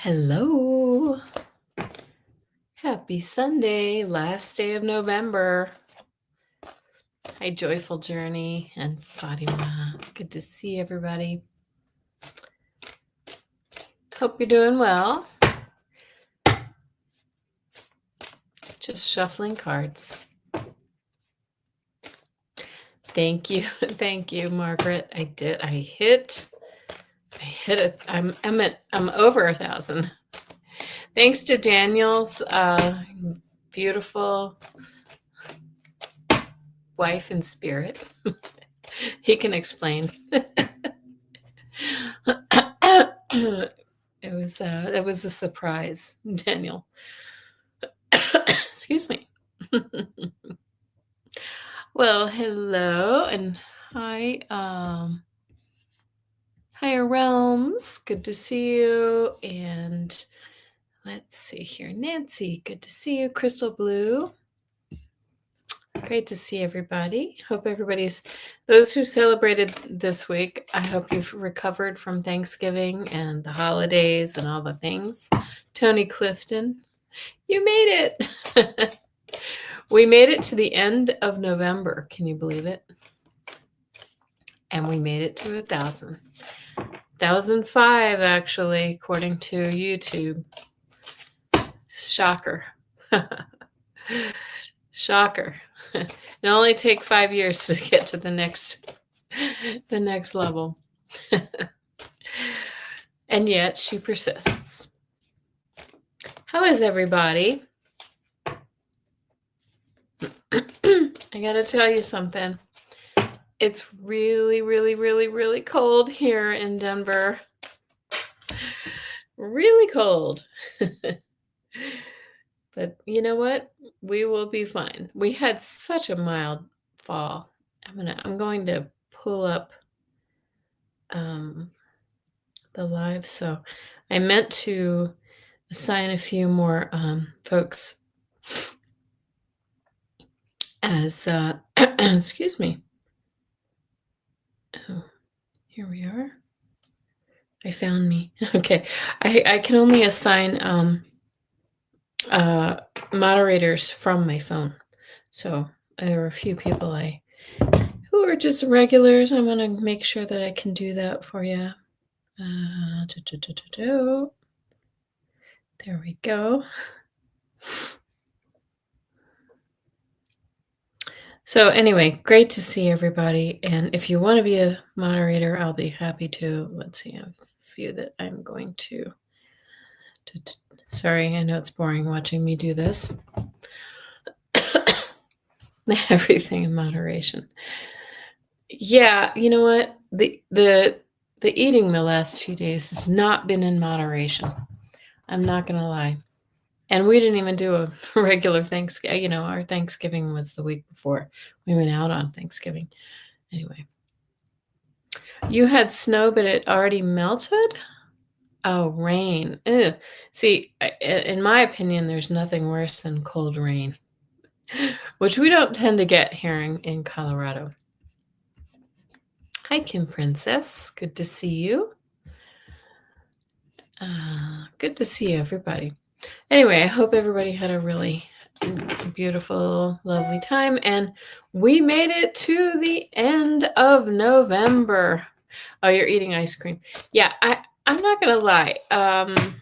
Hello. Happy Sunday, last day of November. Hi, Joyful Journey and Fatima. Good to see everybody. Hope you're doing well. Just shuffling cards. Thank you. Thank you, Margaret. I hit it. I'm over 1,000. Thanks to Daniel's beautiful wife in spirit. He can explain. It was a surprise, Daniel. Excuse me. Well, hello and hi, Higher Realms. Good to see you. And let's see here, Nancy. Good to see you, Crystal Blue. Great to see everybody. Hope those who celebrated this week, I hope you've recovered from Thanksgiving and the holidays and all the things. Tony Clifton, you made it. We made it to the end of November. Can you believe it? And we made it to 1,000. 1,005, actually, according to YouTube. Shocker. Shocker. It'll only take 5 years to get to the next level. And yet she persists. How is everybody? I gotta tell you something. It's really, really, really, really cold here in Denver. Really cold. But you know what? We will be fine. We had such a mild fall. I'm going to pull up the live. So I meant to assign a few more folks as excuse me. Oh, here we are. I found me. Okay. I can only assign moderators from my phone. So there are a few people who are just regulars. I want to make sure that I can do that for you. There we go. So anyway, great to see everybody. And if you want to be a moderator, I'll be happy to. Let's see, I have a few that I'm going to sorry, I know it's boring watching me do this. Everything in moderation. Yeah, you know what? The eating the last few days has not been in moderation. I'm not going to lie. And we didn't even do a regular Thanksgiving. Our Thanksgiving was the week before. We went out on Thanksgiving. Anyway. You had snow, but it already melted? Oh, rain. Ugh. See, in my opinion, there's nothing worse than cold rain, which we don't tend to get here in Colorado. Hi, Kim Princess. Good to see you. Good to see everybody. Anyway, I hope everybody had a really beautiful, lovely time. And we made it to the end of November. Oh, you're eating ice cream. Yeah, I'm not going to lie. I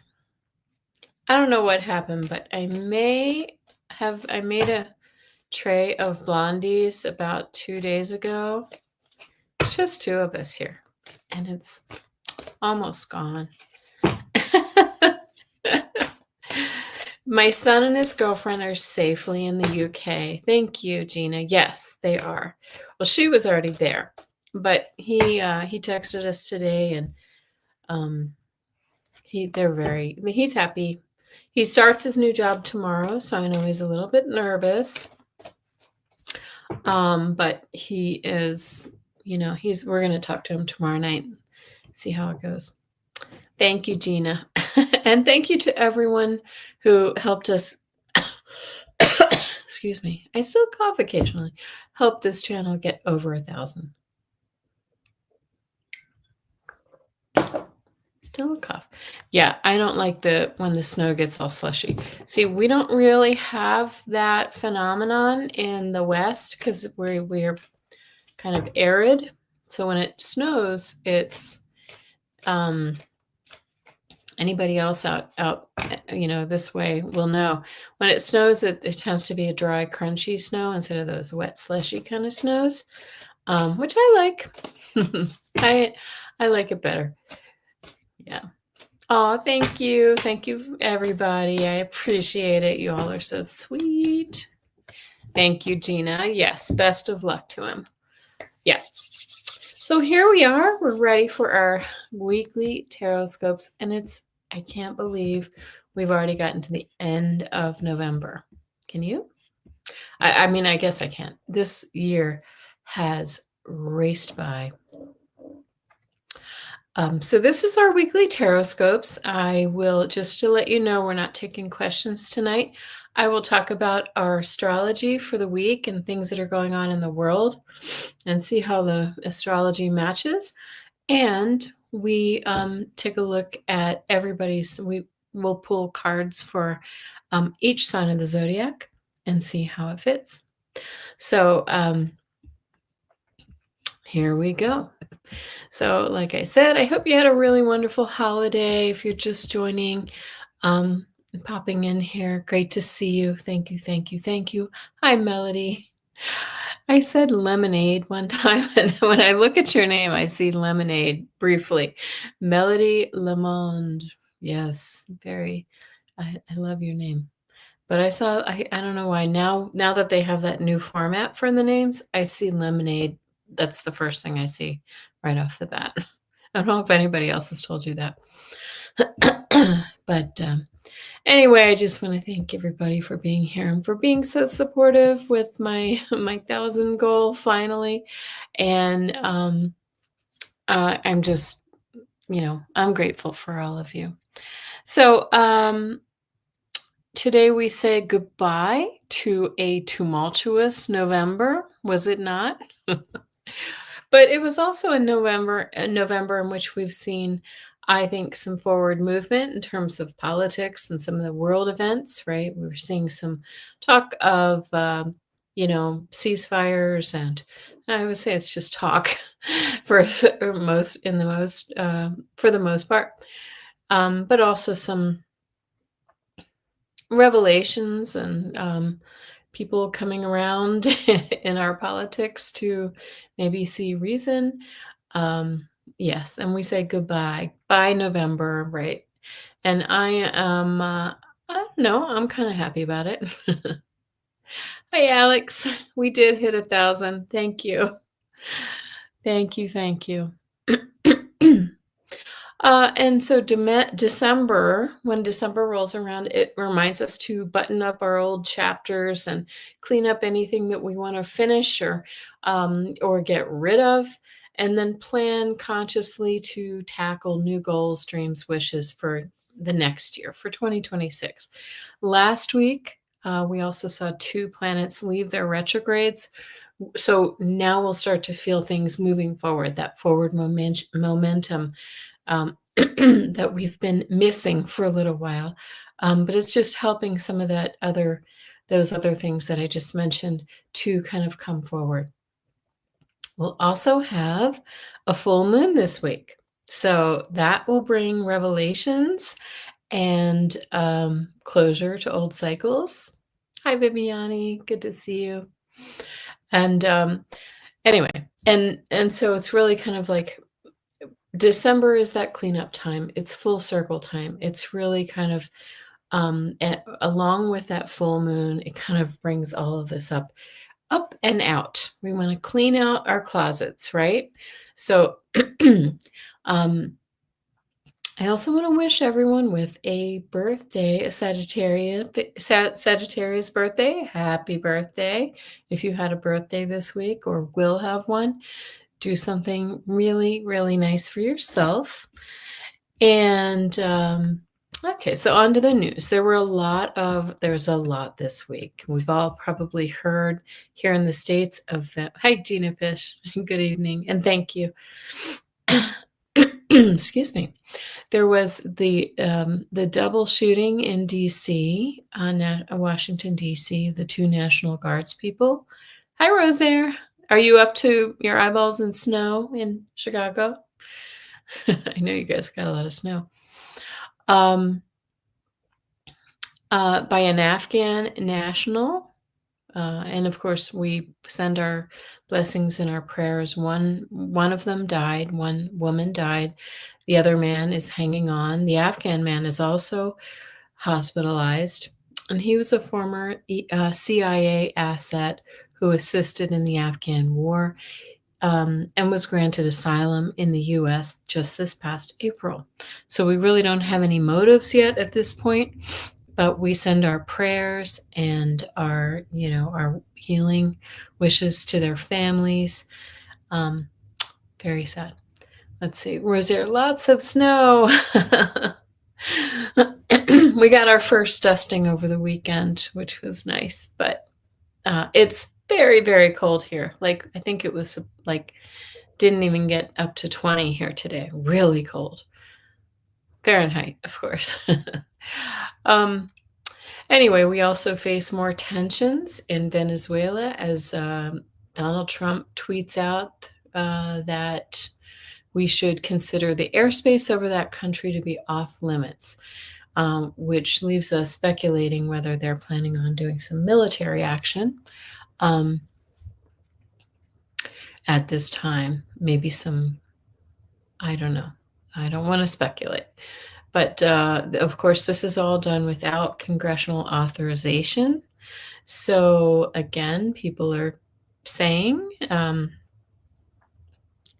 don't know what happened, but I made a tray of blondies about 2 days ago. It's just two of us here, and it's almost gone. My son and his girlfriend are safely in the UK. Thank you, Gina. Yes, they are. Well, she was already there, but he texted us today, and he's happy. He starts his new job tomorrow, so I know he's a little bit nervous. But he is, we're going to talk to him tomorrow night, see how it goes. Thank you, Gina. And thank you to everyone who helped us. Excuse me. I still cough occasionally. Help this channel get over 1,000. Still a cough. Yeah, I don't like when the snow gets all slushy. See, we don't really have that phenomenon in the West because we're kind of arid. So when it snows, it's anybody else out this way will know. When it snows, it tends to be a dry, crunchy snow instead of those wet, slushy kind of snows, which I like. I like it better. Yeah. Oh, thank you. Thank you, everybody. I appreciate it. You all are so sweet. Thank you, Gina. Yes, best of luck to him. Yeah. So here we are. We're ready for our weekly TarotScopes, and I can't believe we've already gotten to the end of November. Can you? I mean, I guess I can't. This year has raced by. So this is our weekly TarotScopes. I will, just to let you know, we're not taking questions tonight. I will talk about our astrology for the week and things that are going on in the world and see how the astrology matches. And we take a look at we will pull cards for each sign of the zodiac and see how it fits. So here we go. So, like I said, I hope you had a really wonderful holiday. If you're just joining, popping in here, great to see you. Thank you, thank you, thank you. Hi, Melody. I said lemonade one time, and when I look at your name, I see lemonade briefly. Melody Lemond. Yes, very. I love your name. But I don't know why now that they have that new format for the names, I see lemonade. That's the first thing I see right off the bat. I don't know if anybody else has told you that. But anyway, I just want to thank everybody for being here and for being so supportive with my 1,000 goal finally. And I'm just, I'm grateful for all of you. So today we say goodbye to a tumultuous November, was it not? But it was also a November in which we've seen, I think, some forward movement in terms of politics and some of the world events, right? We were seeing some talk of, ceasefires, and I would say it's just talk for the most part, but also some revelations and people coming around in our politics to maybe see reason. Yes, and we say goodbye by November, right? And I am, I don't know, I'm kind of happy about it. Hi, Alex. We did hit 1,000. Thank you. Thank you. Thank you. And so December, when December rolls around, it reminds us to button up our old chapters and clean up anything that we want to finish or get rid of, and then plan consciously to tackle new goals, dreams, wishes for the next year, for 2026. Last week, we also saw 2 planets leave their retrogrades. So now we'll start to feel things moving forward, that forward momentum that we've been missing for a little while. But it's just helping some of those other things that I just mentioned to kind of come forward. We'll also have a full moon this week. So that will bring revelations and closure to old cycles. Hi, Viviani. Good to see you. And anyway, and so it's really kind of like December is that cleanup time. It's full circle time. It's really kind of, along with that full moon, it kind of brings all of this up and out. We want to clean out our closets, right? So I also want to wish everyone with a birthday, a Sagittarius birthday, happy birthday. If you had a birthday this week or will have one, do something really, really nice for yourself. And okay, so on to the news. There's a lot this week. We've all probably heard here in the States of that. Hi, Gina Fish. Good evening, and thank you. excuse me. There was the double shooting in D.C., Washington, D.C., the 2 National Guards people. Hi, Rosaire. Are you up to your eyeballs in snow in Chicago? I know you guys got a lot of snow. By an Afghan national. And of course, we send our blessings and our prayers. One of them died. One woman died. The other man is hanging on. The Afghan man is also hospitalized, and he was a former CIA asset who assisted in the Afghan war, and was granted asylum in the U.S. just this past April. So we really don't have any motives yet at this point, but we send our prayers and our healing wishes to their families. Very sad. Let's see. Was there lots of snow? We got our first dusting over the weekend, which was nice, but it's very, very cold here. Like, I think it was like, didn't even get up to 20 here today. Really cold. Fahrenheit, of course. Anyway, we also face more tensions in Venezuela as Donald Trump tweets out that we should consider the airspace over that country to be off limits, which leaves us speculating whether they're planning on doing some military action at this time. Maybe some, I don't know. I don't want to speculate. But of course, this is all done without congressional authorization. So again, people are saying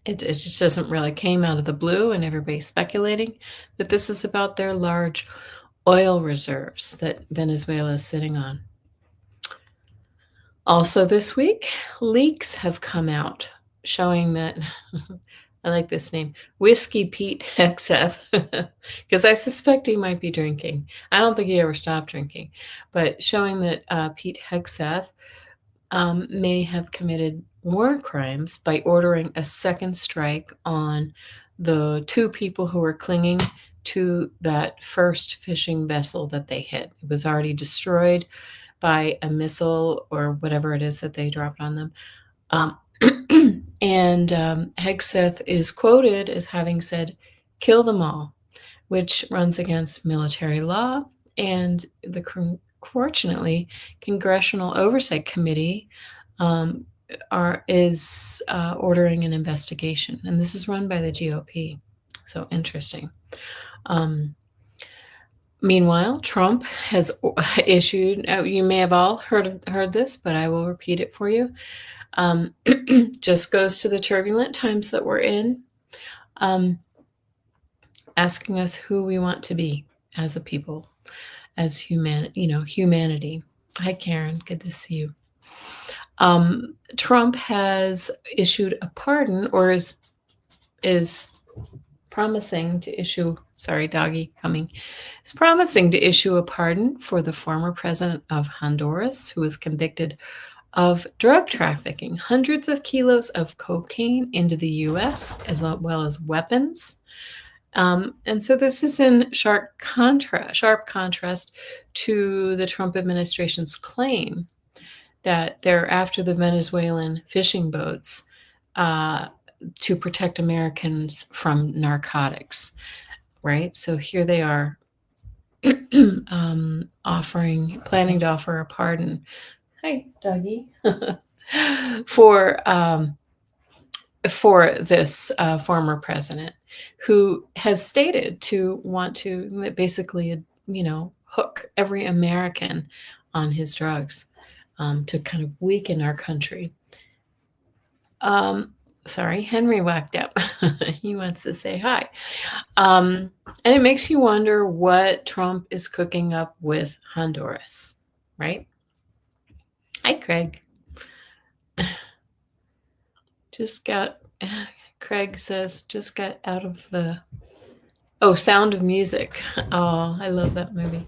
it just doesn't really came out of the blue, and everybody's speculating that this is about their large oil reserves that Venezuela is sitting on. Also this week, leaks have come out showing that I like this name, Whiskey Pete Hegseth, because I suspect he might be drinking. I don't think he ever stopped drinking, but showing that Pete Hegseth may have committed war crimes by ordering a second strike on the 2 people who were clinging to that first fishing vessel that they hit. It was already destroyed by a missile or whatever it is that they dropped on them. And Hegseth is quoted as having said, "Kill them all," which runs against military law. And fortunately, Congressional Oversight Committee is ordering an investigation, and this is run by the GOP. So interesting. Meanwhile, Trump has issued. You may have all heard this, but I will repeat it for you. Just goes to the turbulent times that we're in, asking us who we want to be as a people, as humanity. Hi, Karen. Good to see you. Trump has issued a pardon, or is promising to issue. Sorry, doggy coming. Is promising to issue a pardon for the former president of Honduras, who was convicted of drug trafficking, hundreds of kilos of cocaine into the U.S., as well as weapons. And so this is in sharp contrast to the Trump administration's claim that they're after the Venezuelan fishing boats to protect Americans from narcotics, right? So here they are planning to offer a pardon. Hi, doggy. For this former president, who has stated to want to basically, hook every American on his drugs, to kind of weaken our country. Sorry, Henry whacked up. He wants to say hi. And it makes you wonder what Trump is cooking up with Honduras, right? Hi, Craig. Craig says, just got out of the, Sound of Music. Oh, I love that movie.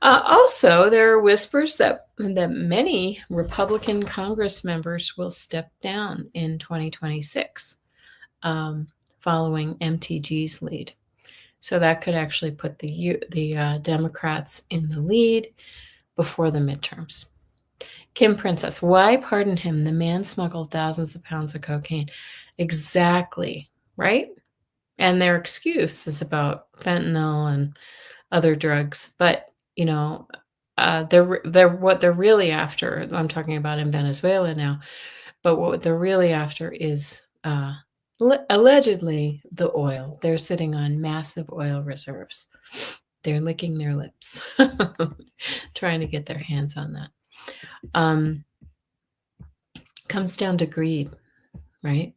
Also, there are whispers that many Republican Congress members will step down in 2026. following MTG's lead. So that could actually put the Democrats in the lead before the midterms. Kim Princess, why pardon him? The man smuggled thousands of pounds of cocaine. Exactly, right? And their excuse is about fentanyl and other drugs. But, they're what they're really after. I'm talking about in Venezuela now. But what they're really after is allegedly the oil. They're sitting on massive oil reserves. They're licking their lips, trying to get their hands on that. Comes down to greed, right?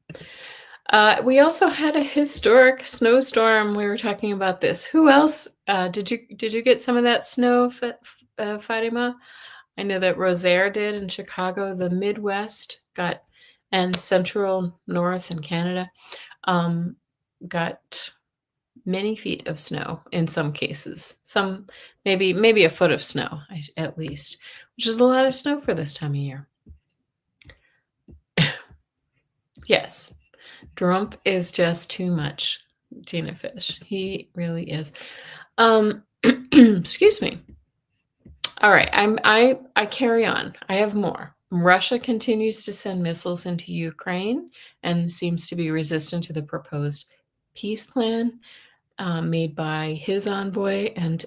We also had a historic snowstorm. We were talking about this. Who else? Did you get some of that snow, Fatima? I know that Rosaire did in Chicago. The Midwest got, and Central North and Canada got many feet of snow in some cases. Some maybe a foot of snow at least, which is a lot of snow for this time of year. Yes, Trump is just too much, Gina Fish. He really is. Excuse me. All right, I carry on. I have more. Russia continues to send missiles into Ukraine and seems to be resistant to the proposed peace plan made by his envoy and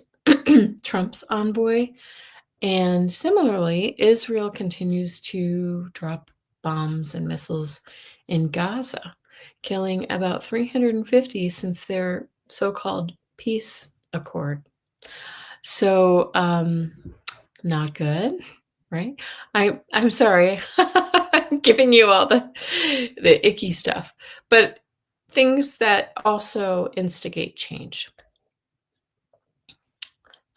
Trump's envoy. And similarly, Israel continues to drop bombs and missiles in Gaza, killing about 350 since their so-called peace accord. So, not good, right? I'm sorry. I'm giving you all the icky stuff, but things that also instigate change.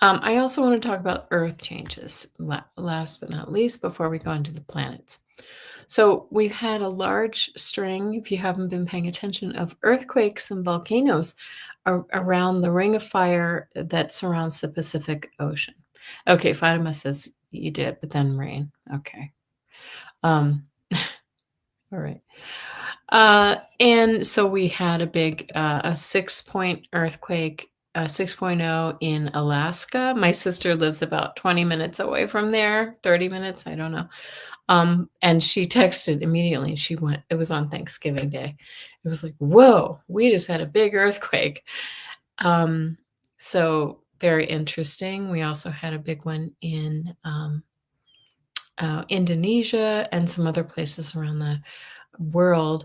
I also want to talk about Earth changes, last but not least, before we go into the planets. So we've had a large string, if you haven't been paying attention, of earthquakes and volcanoes around the ring of fire that surrounds the Pacific Ocean. Okay, Fatima says you did, but then rain. Okay. All right. And so we had a big, a 6-point earthquake, 6.0 in Alaska. My sister lives about 20 minutes away from there, 30 minutes, I don't know. And she texted immediately. It was on Thanksgiving Day. It was like, whoa, we just had a big earthquake. So very interesting. We also had a big one in Indonesia and some other places around the world,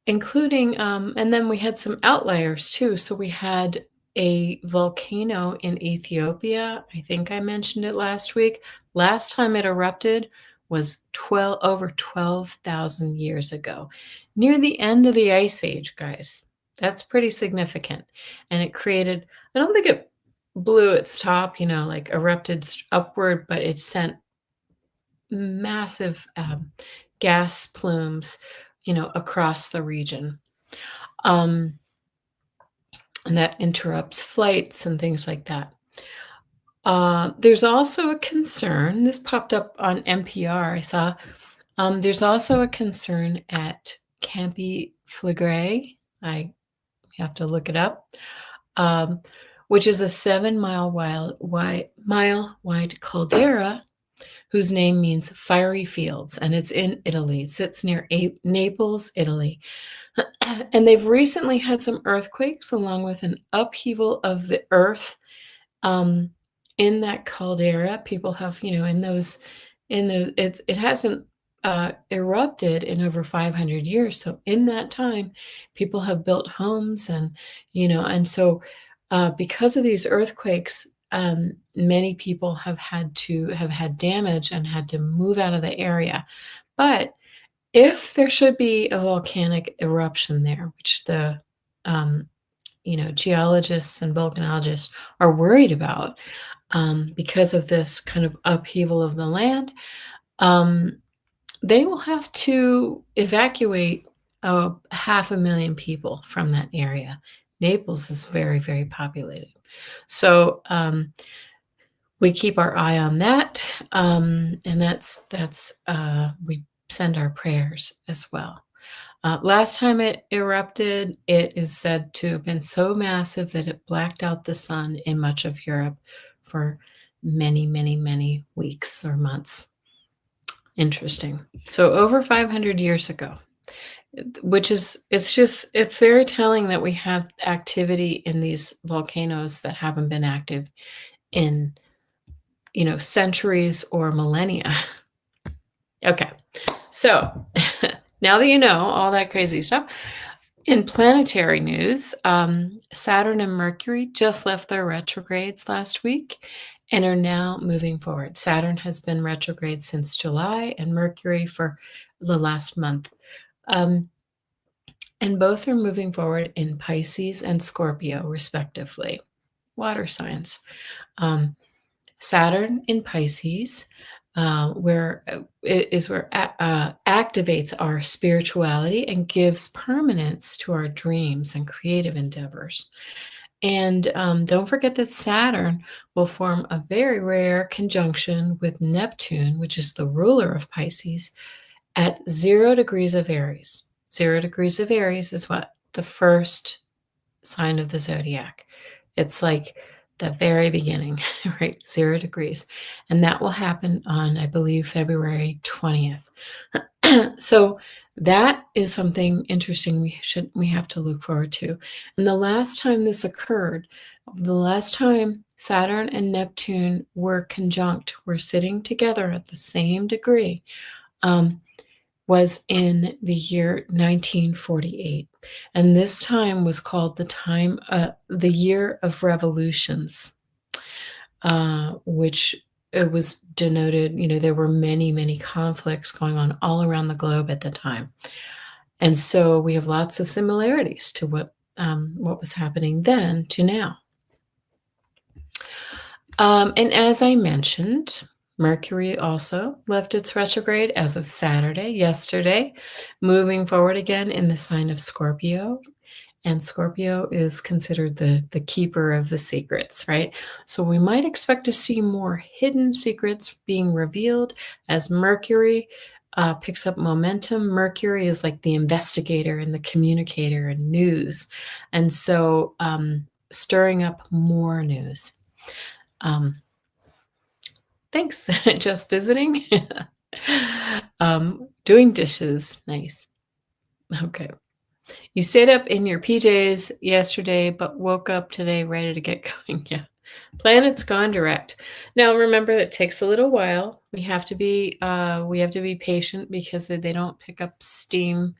including, and then we had some outliers too. So we had a volcano in Ethiopia. I think I mentioned it last week. Last time it erupted was over 12,000 years ago, near the end of the Ice Age, guys. That's pretty significant. And it created, I don't think it blew its top, like erupted upward, but it sent massive gas plumes, across the region. And that interrupts flights and things like that. There's also a concern, this popped up on NPR, I saw. There's also a concern at Campi Flegrei. I have to look it up, which is a 7-mile wide caldera whose name means fiery fields, and it's in Italy. It sits near Naples, Italy. And they've recently had some earthquakes along with an upheaval of the earth in that caldera. People have, it hasn't erupted in over 500 years. So in that time, people have built homes and so because of these earthquakes, many people have had damage and had to move out of the area. But if there should be a volcanic eruption there, which the geologists and volcanologists are worried about because of this kind of upheaval of the land, they will have to evacuate 500,000 people from that area. Naples is very, very populated. So we keep our eye on that, and that's we send our prayers as well. Last time it erupted, it is said to have been so massive that it blacked out the sun in much of Europe for many, many, many weeks or months. Interesting. So over 500 years ago, which is it's very telling that we have activity in these volcanoes that haven't been active in, centuries or millennia. Okay. So, now that you know all that crazy stuff, in planetary news, Saturn and Mercury just left their retrogrades last week and are now moving forward. Saturn has been retrograde since July and Mercury for the last month. And both are moving forward in Pisces and Scorpio, respectively. Water signs. Saturn in Pisces, where activates our spirituality and gives permanence to our dreams and creative endeavors. And don't forget that Saturn will form a very rare conjunction with Neptune, which is the ruler of Pisces, at 0 degrees of Aries. 0 degrees of Aries is what? The first sign of the zodiac. It's like the very beginning, right? 0 degrees. And that will happen on, I believe, February 20th. So that is something interesting we have to look forward to. And the last time this occurred, the last time Saturn and Neptune were conjunct, were sitting together at the same degree, was in the year 1948. And this time was called the year of revolutions, which it was denoted, there were many, many conflicts going on all around the globe at the time. And so we have lots of similarities to what was happening then to now. And as I mentioned, Mercury also left its retrograde as of yesterday, moving forward again in the sign of Scorpio. And Scorpio is considered the keeper of the secrets, right? So we might expect to see more hidden secrets being revealed as Mercury picks up momentum. Mercury is like the investigator and the communicator and news. And so stirring up more news. Thanks. Just visiting. Doing dishes. Nice. Okay. You stayed up in your PJs yesterday, but woke up today ready to get going. Yeah. Planet's gone direct. Now remember, it takes a little while. We have to be patient because they don't pick up steam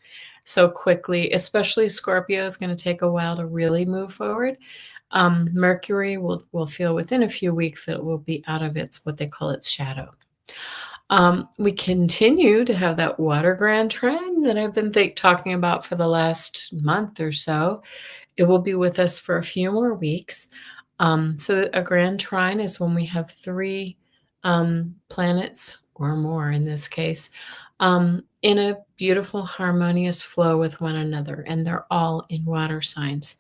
so quickly. Especially Scorpio is going to take a while to really move forward. Mercury will feel within a few weeks that it will be out of what they call its shadow. We continue to have that water grand trine that I've been talking about for the last month or so. It will be with us for a few more weeks. So a grand trine is when we have 3 planets or more in this case in a beautiful harmonious flow with one another, and they're all in water signs.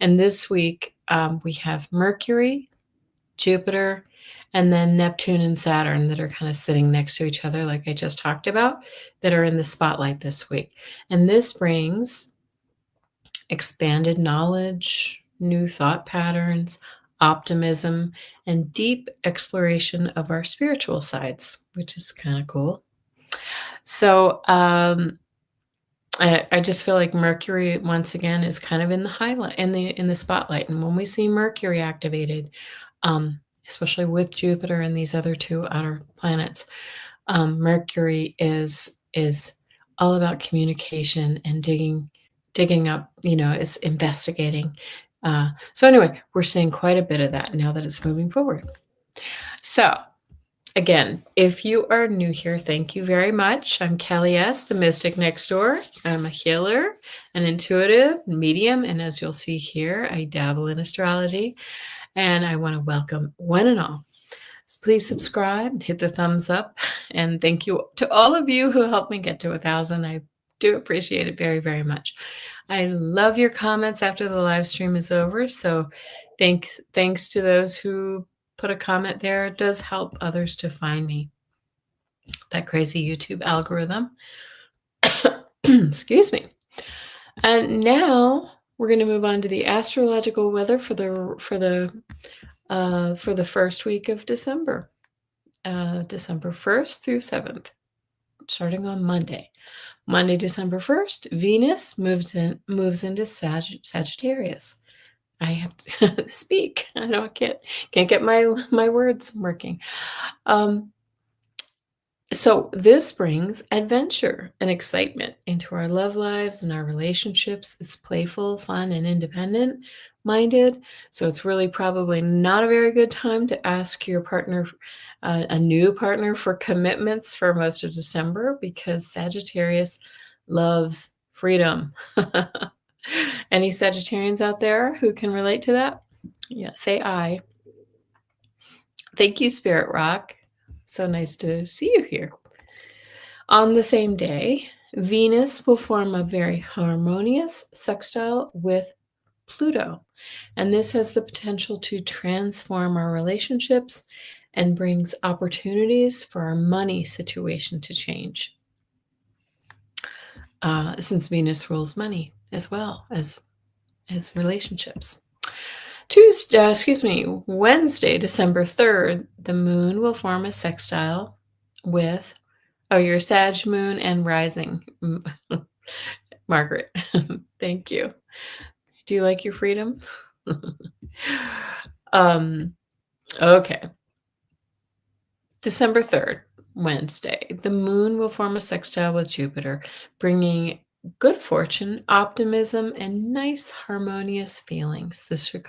And this week we have Mercury, Jupiter, and then Neptune and Saturn that are kind of sitting next to each other, like I just talked about, that are in the spotlight this week. And this brings expanded knowledge, new thought patterns, optimism, and deep exploration of our spiritual sides, which is kind of cool. So I just feel like Mercury once again is kind of in the highlight, in the spotlight. And when we see Mercury activated, especially with Jupiter and these other 2 outer planets, Mercury is all about communication and digging up. It's investigating. So anyway, we're seeing quite a bit of that now that it's moving forward. So again, if you are new here, thank you very much. I'm Kelly S., the Mystic Next Door. I'm a healer, an intuitive, medium, and as you'll see here, I dabble in astrology. And I want to welcome one and all. So please subscribe, hit the thumbs up, and thank you to all of you who helped me get to 1,000. I do appreciate it very, very much. I love your comments after the live stream is over. So thanks to those who put a comment there. It does help others to find me. That crazy YouTube algorithm. Excuse me. And now we're going to move on to the astrological weather for the first week of December, December 1st through 7th, starting on Monday. Monday, December 1st, Venus moves into Sagittarius. I have to speak. I can't get my words working. So this brings adventure and excitement into our love lives and our relationships. It's playful, fun, and independent minded. So it's really probably not a very good time to ask your partner, a new partner, for commitments for most of December, because Sagittarius loves freedom. Any Sagittarians out there who can relate to that? Yeah, say I. Thank you, Spirit Rock. So nice to see you here. On the same day, Venus will form a very harmonious sextile with Pluto, and this has the potential to transform our relationships and brings opportunities for our money situation to change, since Venus rules money as well as relationships. Wednesday, December 3rd, the moon will form a sextile with your Sag moon and rising. Margaret, thank you. Do you like your freedom? Okay. December 3rd, Wednesday, the moon will form a sextile with Jupiter, bringing good fortune, optimism, and nice harmonious feelings. This should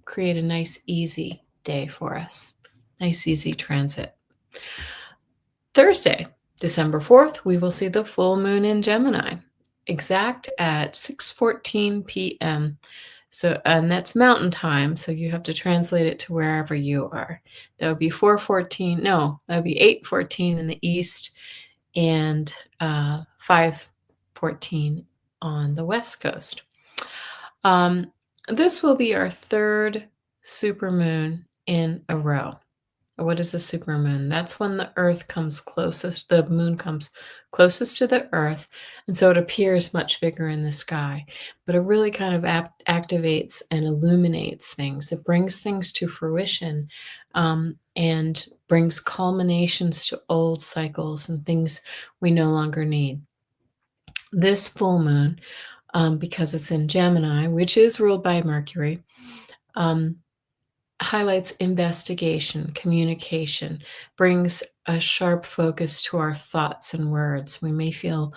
create a nice, easy day for us. Nice, easy transit. Thursday, December 4th, we will see the full moon in Gemini, exact at 6:14 p.m. So, and that's mountain time, so you have to translate it to wherever you are. That would be 4:14. No, that would be 8:14 in the east and 5:14 on the west coast. This will be our third supermoon in a row. What is a supermoon? That's when the moon comes closest to the earth, and so it appears much bigger in the sky. But it really kind of activates and illuminates things. It brings things to fruition, and brings culminations to old cycles and things we no longer need. This full moon, because it's in Gemini, which is ruled by Mercury, highlights investigation, communication, brings a sharp focus to our thoughts and words. We may feel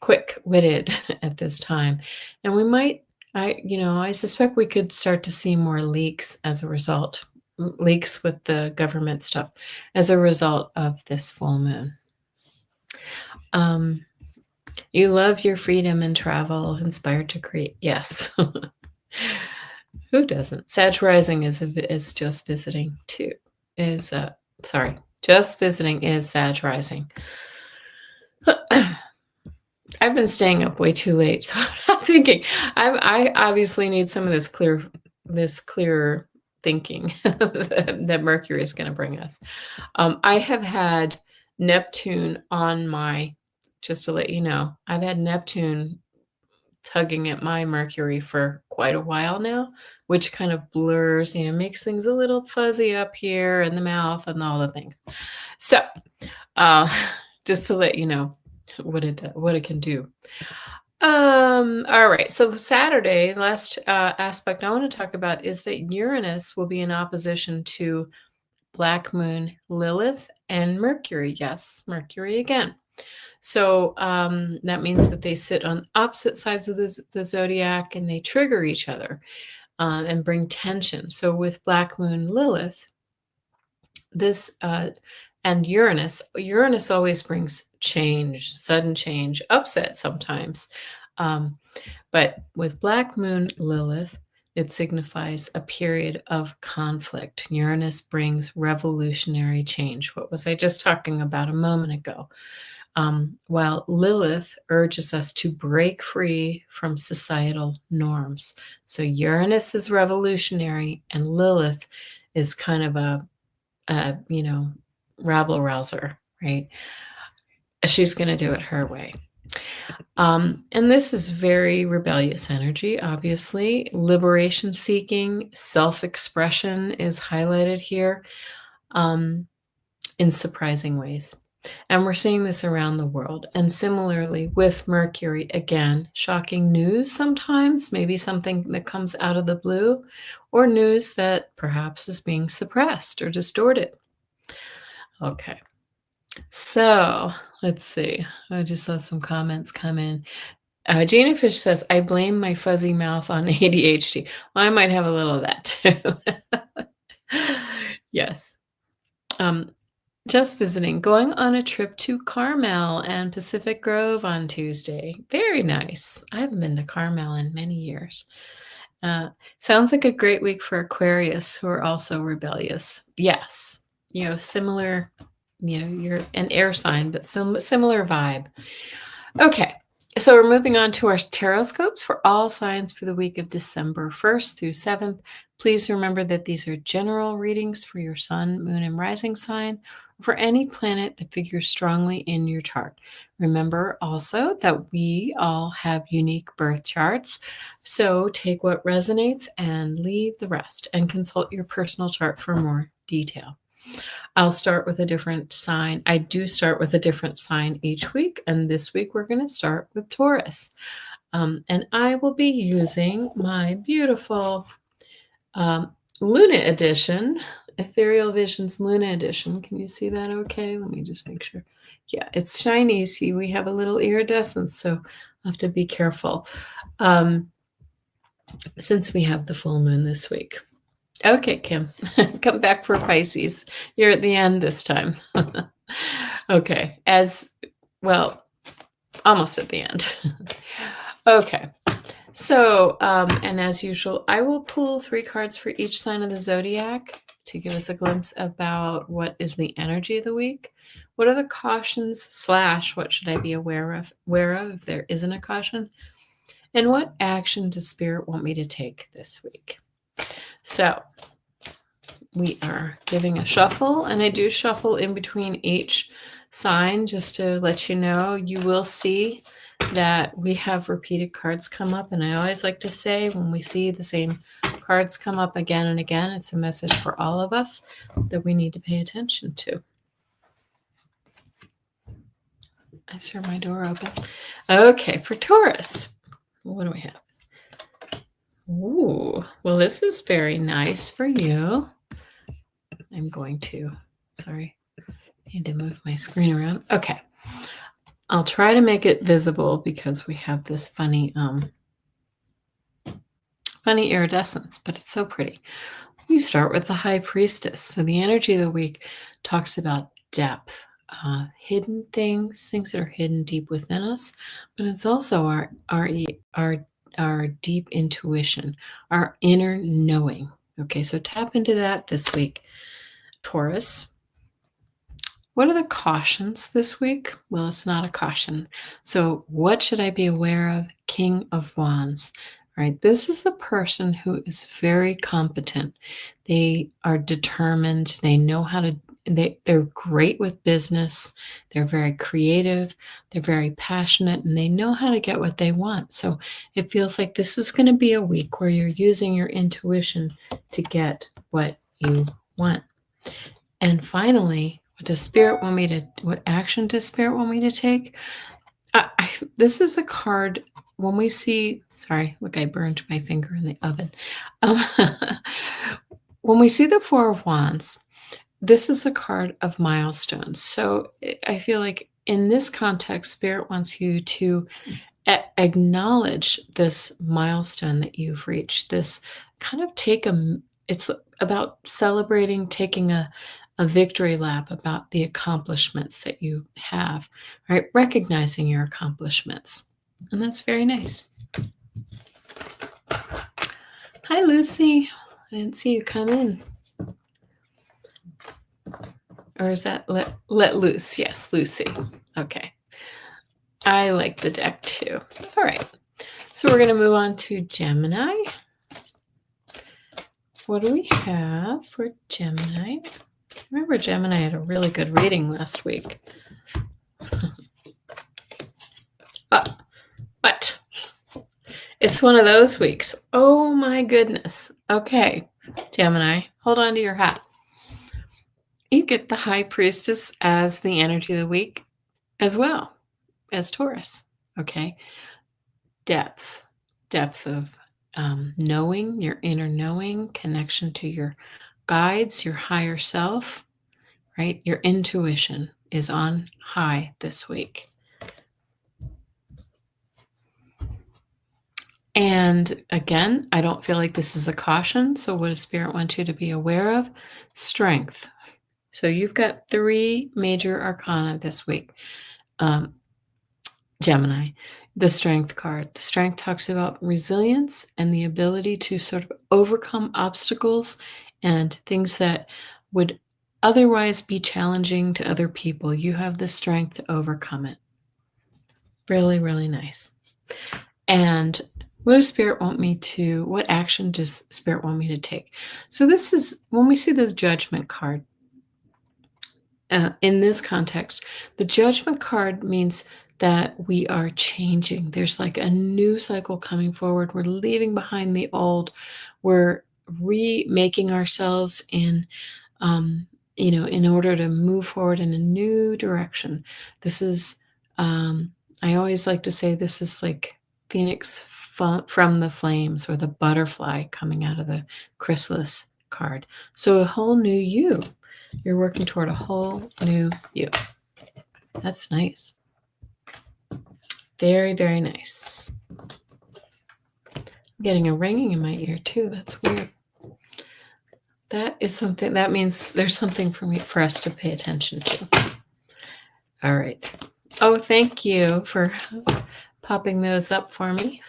quick-witted at this time, and we might, I suspect we could start to see more leaks as a result, leaks with the government stuff as a result of this full moon. You love your freedom and travel, inspired to create. Yes. Who doesn't? Sag rising is just visiting too. Just visiting is Sag rising. I've been staying up way too late, so I'm not thinking. I obviously need some of this clear thinking that Mercury is going to bring us. I have had Neptune on my. Just to let you know, I've had Neptune tugging at my Mercury for quite a while now, which kind of blurs, makes things a little fuzzy up here in the mouth and all the things. So, just to let you know what it can do. All right. So Saturday, last aspect I want to talk about is that Uranus will be in opposition to Black Moon Lilith and Mercury. Yes, Mercury again. So that means that they sit on opposite sides of the zodiac, and they trigger each other and bring tension. So with Black Moon Lilith, and Uranus always brings change, sudden change, upset sometimes. But with Black Moon Lilith, it signifies a period of conflict. Uranus brings revolutionary change. What was I just talking about a moment ago? While Lilith urges us to break free from societal norms. So Uranus is revolutionary, and Lilith is kind of a rabble rouser, right? She's going to do it her way. And this is very rebellious energy, obviously. Liberation seeking, self-expression is highlighted here in surprising ways. And we're seeing this around the world. And similarly with Mercury, again, shocking news sometimes, maybe something that comes out of the blue, or news that perhaps is being suppressed or distorted. Okay. So let's see. I just saw some comments come in. Gina Fish says, I blame my fuzzy mouth on ADHD. Well, I might have a little of that too. Yes. Just visiting, going on a trip to Carmel and Pacific Grove on Tuesday. Very nice. I haven't been to Carmel in many years. Sounds like a great week for Aquarius, who are also rebellious. Yes. Similar, you're an air sign, but similar vibe. Okay. So we're moving on to our TarotScopes for all signs for the week of December 1st through 7th. Please remember that these are general readings for your sun, moon, and rising sign, or for any planet that figures strongly in your chart. Remember also that we all have unique birth charts, so take what resonates and leave the rest, and consult your personal chart for more detail. I'll start with a different sign. I do start with a different sign each week, and this week we're going to start with Taurus. And I will be using my beautiful Luna edition, Ethereal Visions Luna edition. Can you see that okay? Let me just make sure. Yeah, it's shiny. See, we have a little iridescence, so I have to be careful since we have the full moon this week. Okay, Kim, come back for Pisces. You're at the end this time. Okay, almost at the end. Okay, so, and as usual, I will pull 3 cards for each sign of the zodiac to give us a glimpse about what is the energy of the week. What are the cautions / what should I be aware of if there isn't a caution? And what action does Spirit want me to take this week? So we are giving a shuffle, and I do shuffle in between each sign just to let you know. You will see that we have repeated cards come up, and I always like to say when we see the same cards come up again and again, it's a message for all of us that we need to pay attention to. I saw my door open. Okay, for Taurus, what do we have? Ooh, well, this is very nice for you. I'm going to, sorry, need to move my screen around. Okay, I'll try to make it visible because we have this funny iridescence, but it's so pretty. You start with the High Priestess. So the energy of the week talks about depth, hidden things that are hidden deep within us, but it's also our deep intuition, our inner knowing. Okay, so tap into that this week. Taurus, what are the cautions this week? Well, it's not a caution. So what should I be aware of? King of Wands. All right, this is a person who is very competent. They are determined. They know how to, they're great with business. They're very creative. They're very passionate, and they know how to get what they want. So it feels like this is going to be a week where you're using your intuition to get what you want. And finally, what action does Spirit want me to take? This is a card when we see, sorry, look, I burned my finger in the oven. When we see the Four of Wands, this is a card of milestones. So I feel like in this context, Spirit wants you to acknowledge this milestone that you've reached. This kind of it's about celebrating, taking a victory lap about the accomplishments that you have, right? Recognizing your accomplishments. And that's very nice. Hi, Lucy. I didn't see you come in. Or is that let loose? Yes, Lucy. Okay. I like the deck too. All right. So we're going to move on to Gemini. What do we have for Gemini? Remember, Gemini had a really good reading last week. It's one of those weeks. Oh my goodness. Okay, Gemini, hold on to your hat. You get the High Priestess as the energy of the week as well as Taurus. Okay, depth of knowing, your inner knowing, connection to your guides, your higher self, right? Your intuition is on high this week. And again, I don't feel like this is a caution. So what does Spirit want you to be aware of? Strength. So you've got 3 major arcana this week. Gemini, the Strength card. The Strength talks about resilience and the ability to sort of overcome obstacles and things that would otherwise be challenging to other people. You have the strength to overcome it. Really, really nice. And what action does Spirit want me to take? So this is, when we see this Judgment card, in this context, the Judgment card means that we are changing. There's like a new cycle coming forward. We're leaving behind the old. We're remaking ourselves in order to move forward in a new direction. This is, I always like to say, this is like Phoenix from the flames, or the butterfly coming out of the chrysalis card. So a whole new you. You're working toward a whole new you. That's nice. Very, very nice. I'm getting a ringing in my ear too. That's weird. That is something, that means there's something for us to pay attention to. All right. Oh, thank you for popping those up for me,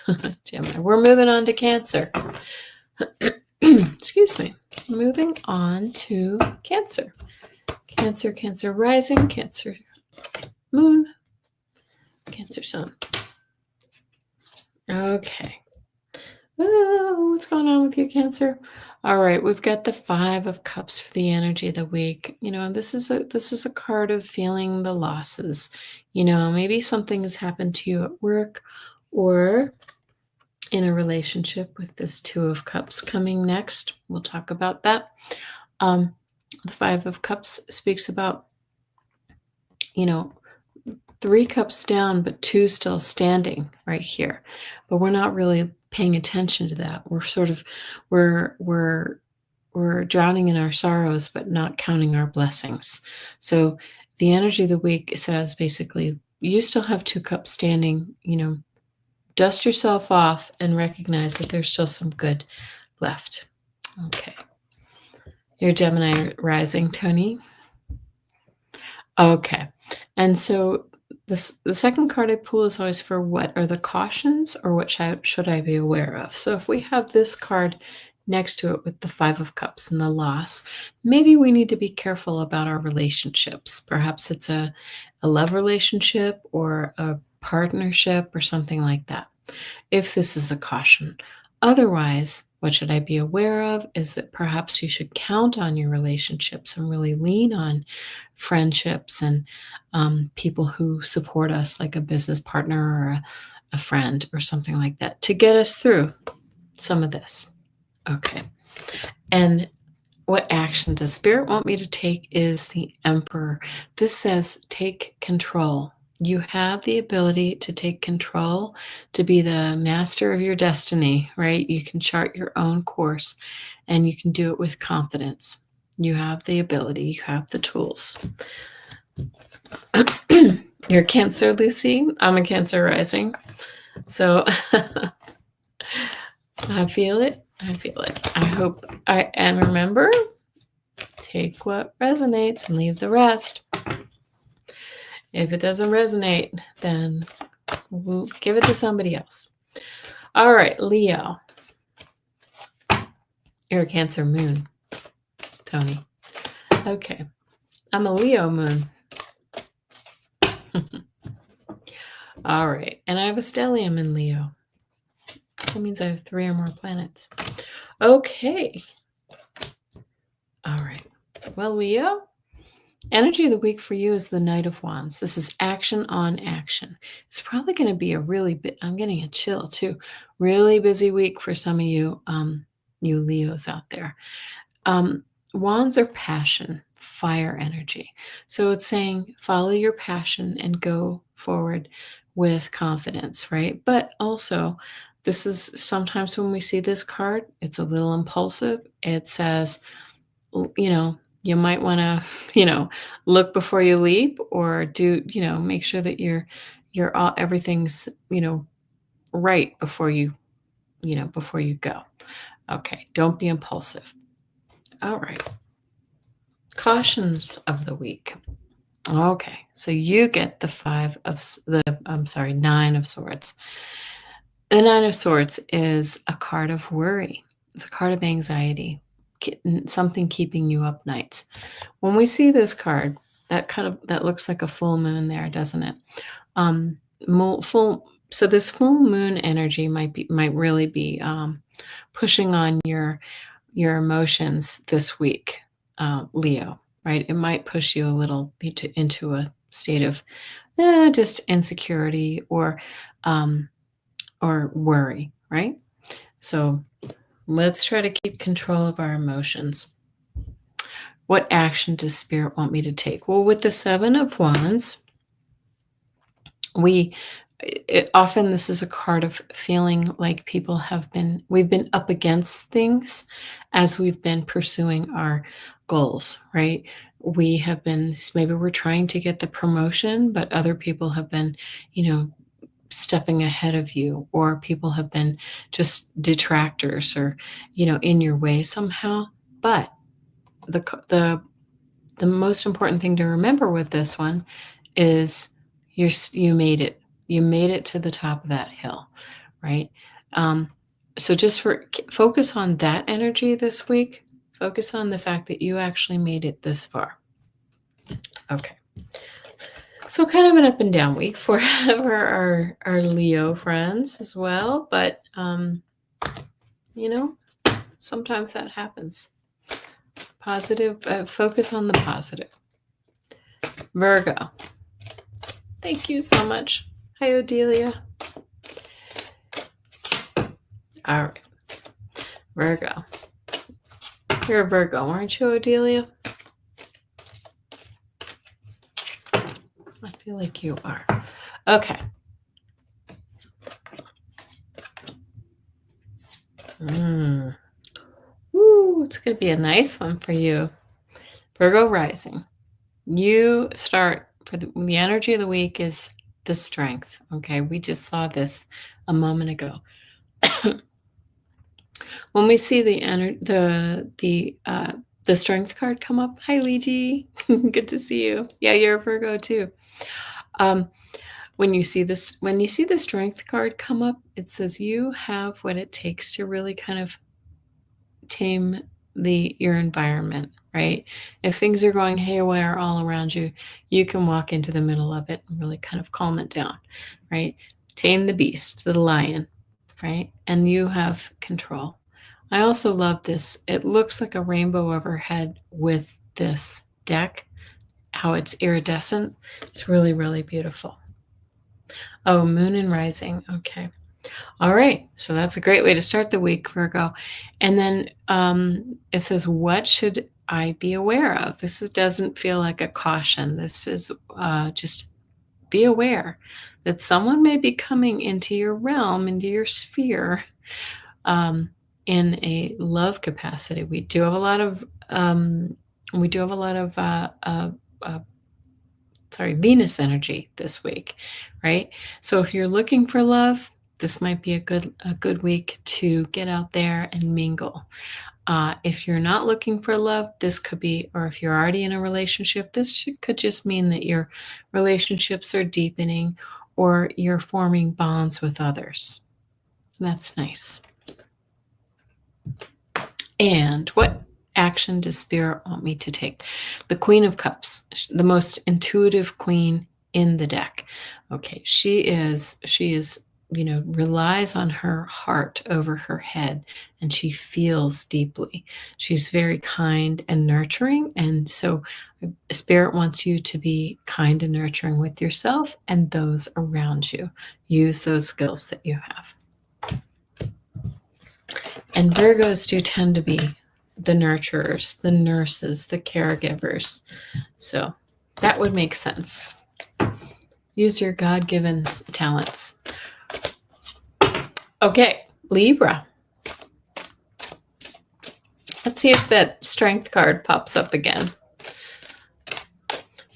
Gemini. We're moving on to Cancer. Excuse me. Moving on to Cancer. Cancer rising, Cancer moon, Cancer sun. Okay. Oh, what's going on with you, Cancer? All right, we've got the 5 of Cups for the energy of the week. This is a card of feeling the losses. Maybe something has happened to you at work or in a relationship, with this 2 of Cups coming next. We'll talk about that. The 5 of Cups speaks about, 3 cups down, but 2 still standing right here. But we're not really paying attention to that. We're sort of, we're drowning in our sorrows, but not counting our blessings. So the energy of the week says basically, you still have 2 cups standing, dust yourself off and recognize that there's still some good left. Okay. Your Gemini rising, Tony. Okay. And so the second card I pull is always for what are the cautions, or what should I be aware of? So if we have this card next to it with the 5 of Cups and the loss, maybe we need to be careful about our relationships. Perhaps it's a love relationship or a partnership or something like that, if this is a caution. Otherwise, what should I be aware of is that perhaps you should count on your relationships and really lean on friendships and people who support us, like a business partner or a friend or something like that, to get us through some of this. Okay. And what action does Spirit want me to take is the Emperor. This says take control. You have the ability to take control, to be the master of your destiny, right? You can chart your own course, and you can do it with confidence. You have the ability, you have the tools. You're Cancer, Lucy. I'm a Cancer rising. So I feel it. I hope and remember, take what resonates and leave the rest. If it doesn't resonate, then we'll give it to somebody else. All right, Leo. You're a Cancer moon, Tony. Okay. I'm a Leo moon. All right. And I have a stellium in Leo. That means I have 3 or more planets. Okay. All right. Well, Leo, Energy of the week for you is the Knight of Wands. This is action on action. It's probably going to be a really bit, I'm getting a chill too, really busy week for some of you, you Leos out there. Wands are passion, fire energy. So it's saying follow your passion and go forward with confidence, right? But also, this is sometimes when we see this card, it's a little impulsive. It says, you might want to, look before you leap, or do, make sure that you're all, everything's, right before you go. Okay. Don't be impulsive. All right. Cautions of the week. Okay. So you get the Nine of Swords. The Nine of Swords is a card of worry. It's a card of anxiety, something keeping you up nights. When we see this card, that looks like a full moon there, doesn't it? So this full moon energy might really be pushing on your emotions this week, Leo. Right? It might push you a little into a state of just insecurity or worry. Right? So let's try to keep control of our emotions. What action does Spirit want me to take? Well, with the Seven of Wands, often this is a card of feeling like we've been up against things as we've been pursuing our goals, right? Maybe we're trying to get the promotion, but other people have been, stepping ahead of you, or people have been just detractors or, in your way somehow. But the most important thing to remember with this one is you made it. You made it to the top of that hill, right? So just focus on that energy this week. Focus on the fact that you actually made it this far. Okay. So kind of an up and down week for our Leo friends as well, but sometimes that happens. Positive, focus on the positive. Virgo. Thank you so much. Hi, Odelia. All right. Virgo. You're a Virgo, aren't you, Odelia? I feel like you are. Okay. Ooh, it's going to be a nice one for you. Virgo rising. You start for the energy of the week is the strength. Okay. We just saw this a moment ago. When we see the strength card come up, hi Luigi, good to see you. Yeah, you're a Virgo too. When you see the strength card come up, it says you have what it takes to really kind of tame your environment, right? If things are going haywire all around you, you can walk into the middle of it and really kind of calm it down, right? Tame the beast, the lion, right? And you have control. I also love this. It looks like a rainbow overhead with this deck, how it's iridescent. It's really, really beautiful. Oh, moon and rising. Okay. All right. So that's a great way to start the week, Virgo. And then it says, what should I be aware of? This doesn't feel like a caution. This is just be aware that someone may be coming into your realm, into your sphere, in a love capacity. We do have a lot of Venus energy this week, right? So if you're looking for love, this might be a good week to get out there and mingle. If you're not looking for love, this could be, or if you're already in a relationship, could just mean that your relationships are deepening or you're forming bonds with others. That's nice. And what action does Spirit want me to take? The Queen of Cups, the most intuitive queen in the deck. Okay, she is relies on her heart over her head, and she feels deeply. She's very kind and nurturing, and so Spirit wants you to be kind and nurturing with yourself and those around you. Use those skills that you have. And Virgos do tend to be the nurturers, the nurses, the caregivers. So that would make sense. Use your God-given talents. Okay, Libra. Let's see if that strength card pops up again.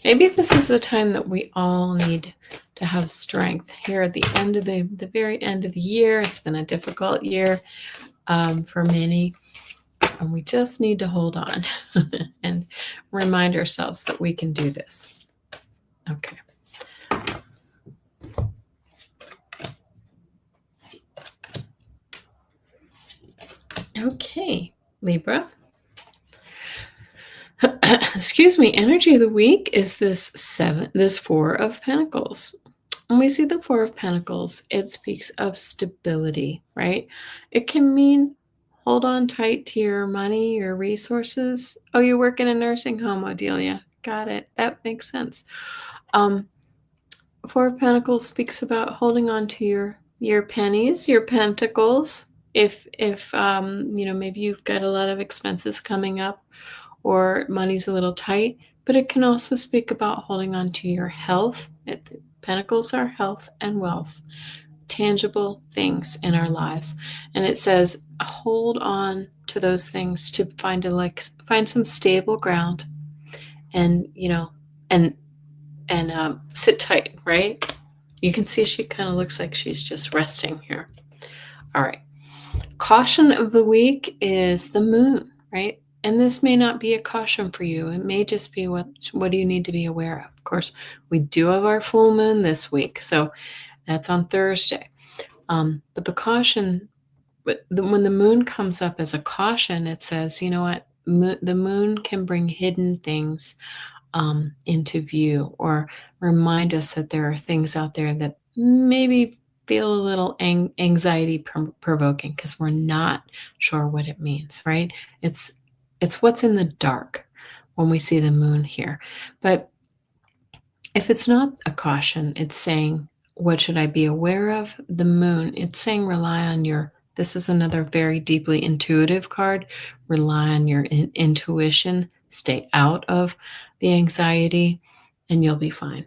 Maybe this is the time that we all need to have strength here at the end of the very end of the year. It's been a difficult year for many, and we just need to hold on and remind ourselves that we can do this. Okay. Okay, Libra. Excuse me, energy of the week is this 4 of Pentacles. When we see the 4 of Pentacles, it speaks of stability, right? It can mean hold on tight to your money, your resources. Oh, you work in a nursing home, Odelia. Got it. That makes sense. 4 of Pentacles speaks about holding on to your pennies, your pentacles. If maybe you've got a lot of expenses coming up or money's a little tight, but it can also speak about holding on to your health. Pentacles are health and wealth, tangible things in our lives. And it says hold on to those things to find some stable ground and sit tight, right? You can see she kind of looks like she's just resting here. All right. Caution of the week is the moon, right? And this may not be a caution for you. It may just be what do you need to be aware of. Of course, we do have our full moon this week, so that's on Thursday. But the caution, when the moon comes up as a caution, it says, you know what? The moon can bring hidden things into view or remind us that there are things out there that maybe feel a little anxiety provoking because we're not sure what it means, right? It's what's in the dark when we see the moon here. But if it's not a caution, it's saying, what should I be aware of? The moon, it's saying rely on this is another very deeply intuitive card. Rely on your intuition. Stay out of the anxiety, and you'll be fine.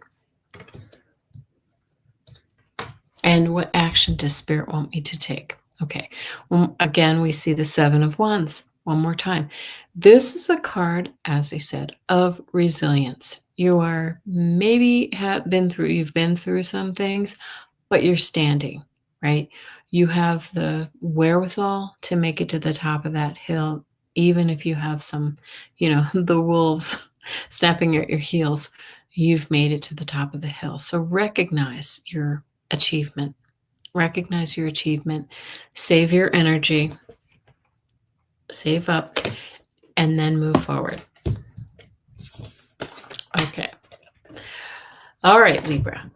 And what action does Spirit want me to take? Okay. Well, again, we see the 7 of Wands. One more time. This is a card, as I said, of resilience. You are you've been through some things, but you're standing, right? You have the wherewithal to make it to the top of that hill, even if you have some, the wolves snapping at your heels. You've made it to the top of the hill. So recognize your achievement. Recognize your achievement. Save your energy. Save up. And then move forward. Okay. All right, Libra.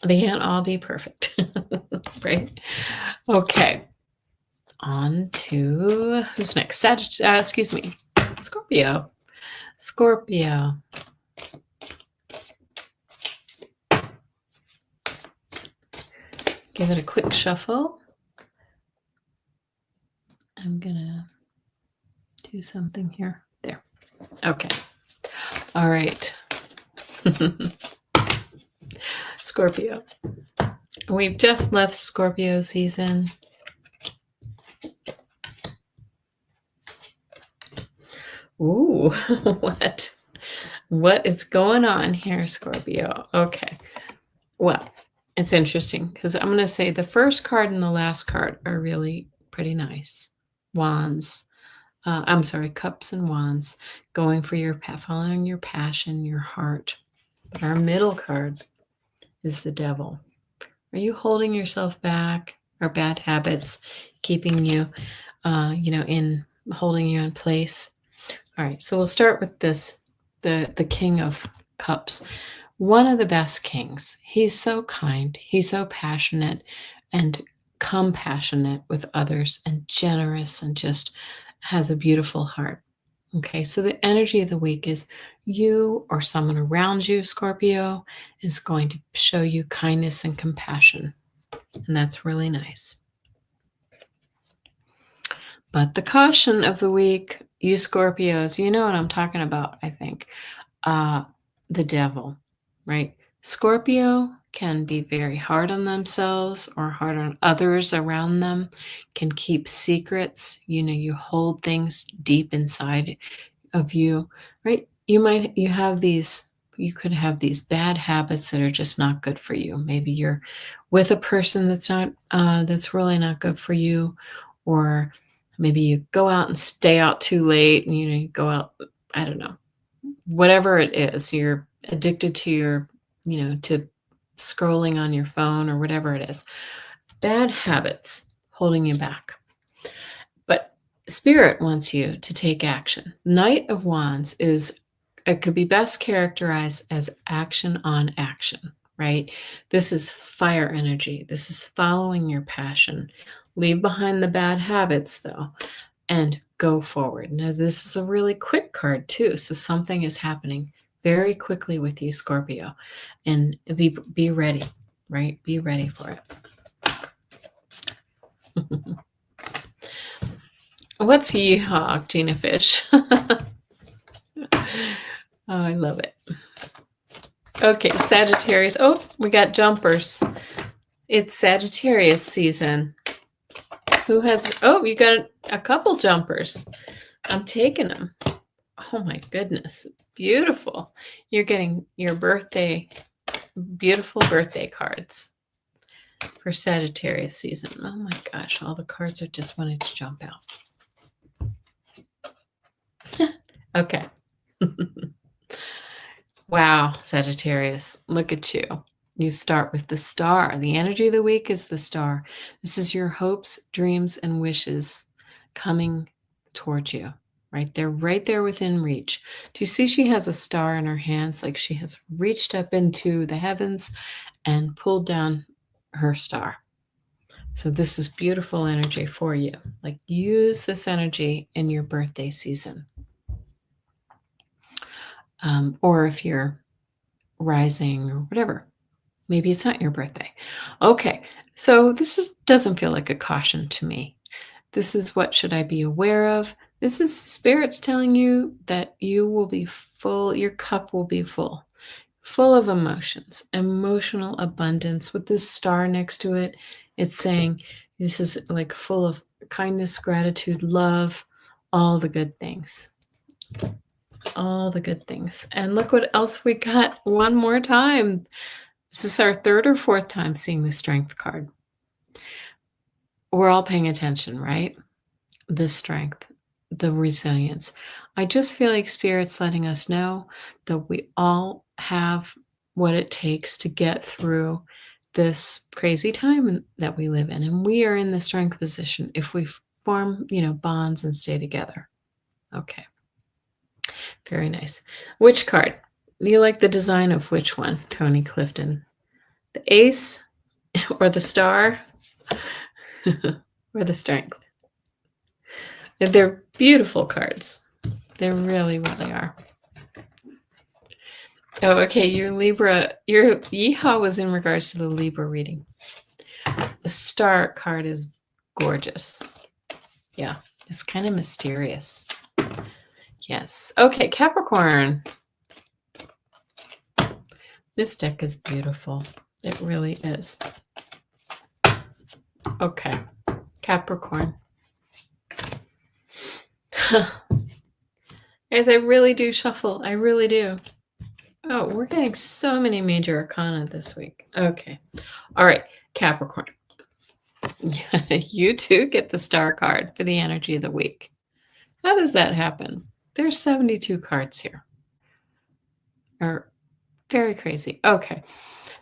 They can't all be perfect, right? Okay. On to who's next? Scorpio. Scorpio. Give it a quick shuffle. I'm gonna do something here. There. Okay. All right. Scorpio. We've just left Scorpio season. Ooh, what is going on here, Scorpio? Okay. Well, it's interesting because I'm going to say the first card and the last card are really pretty nice. Wands. Cups and wands, going for following your passion, your heart. But our middle card is the devil. Are you holding yourself back? Are bad habits keeping you, holding you in place? All right, so we'll start with this, the King of Cups. one of the best kings. He's so kind, he's so passionate and compassionate with others and generous and just has a beautiful heart. Okay, so the energy of the week is you or someone around you, Scorpio, is going to show you kindness and compassion. And that's really nice. But the caution of the week, you Scorpios, you know what I'm talking about, I think. The devil, right? Scorpio can be very hard on themselves or hard on others around them, can keep secrets. You hold things deep inside of you, right? You could have these bad habits that are just not good for you. Maybe you're with a person that's really not good for you, or maybe you go out and stay out too late, and you go out, I don't know, whatever it is, you're addicted to to scrolling on your phone or whatever it is. Bad habits holding you back. But Spirit wants you to take action. Knight of Wands it could be best characterized as action on action, right? This is fire energy. This is following your passion. Leave behind the bad habits, though, and go forward. Now, this is a really quick card, too. So something is happening very quickly with you, Scorpio. And be ready, right? Be ready for it. What's yeehaw, Gina Fish? Oh, I love it. Okay, Sagittarius. Oh, we got jumpers. It's Sagittarius season. Oh, you got a couple jumpers. I'm taking them. Oh my goodness. Beautiful. You're getting your beautiful birthday cards for Sagittarius season. Oh my gosh, all the cards are just wanting to jump out. Okay. Wow, Sagittarius, look at you. You start with the star. The energy of the week is the star. This is your hopes, dreams, and wishes coming towards you, right? They're right there within reach. Do you see she has a star in her hands, like she has reached up into the heavens and pulled down her star? So this is beautiful energy for you. Like, use this energy in your birthday season. Or if you're rising or whatever. Maybe it's not your birthday. Okay, so doesn't feel like a caution to me. This is what should I be aware of? This is spirits telling you that you will be full, your cup will be full of emotions, emotional abundance. With this star next to it, it's saying this is like full of kindness, gratitude, love, all the good things. All the good things. And look what else we got one more time. This is our third or fourth time seeing the Strength card. We're all paying attention, right? The strength, the resilience. I just feel like Spirit's letting us know that we all have what it takes to get through this crazy time that we live in. And we are in the strength position if we form, bonds and stay together. Okay. Very nice. Which card? You like the design of which one, Tony Clifton? The ace or the star or the strength? They're beautiful cards. They really, really are. Oh, okay. Your yeehaw was in regards to the Libra reading. The star card is gorgeous. Yeah, it's kind of mysterious. Yes. Okay, Capricorn. This deck is beautiful. It really is. Okay, Capricorn. Guys, I really do shuffle. I really do. Oh, we're getting so many major arcana this week. Okay. All right, Capricorn. You too get the star card for the energy of the week. How does that happen? There's 72 cards here. Very crazy. Okay.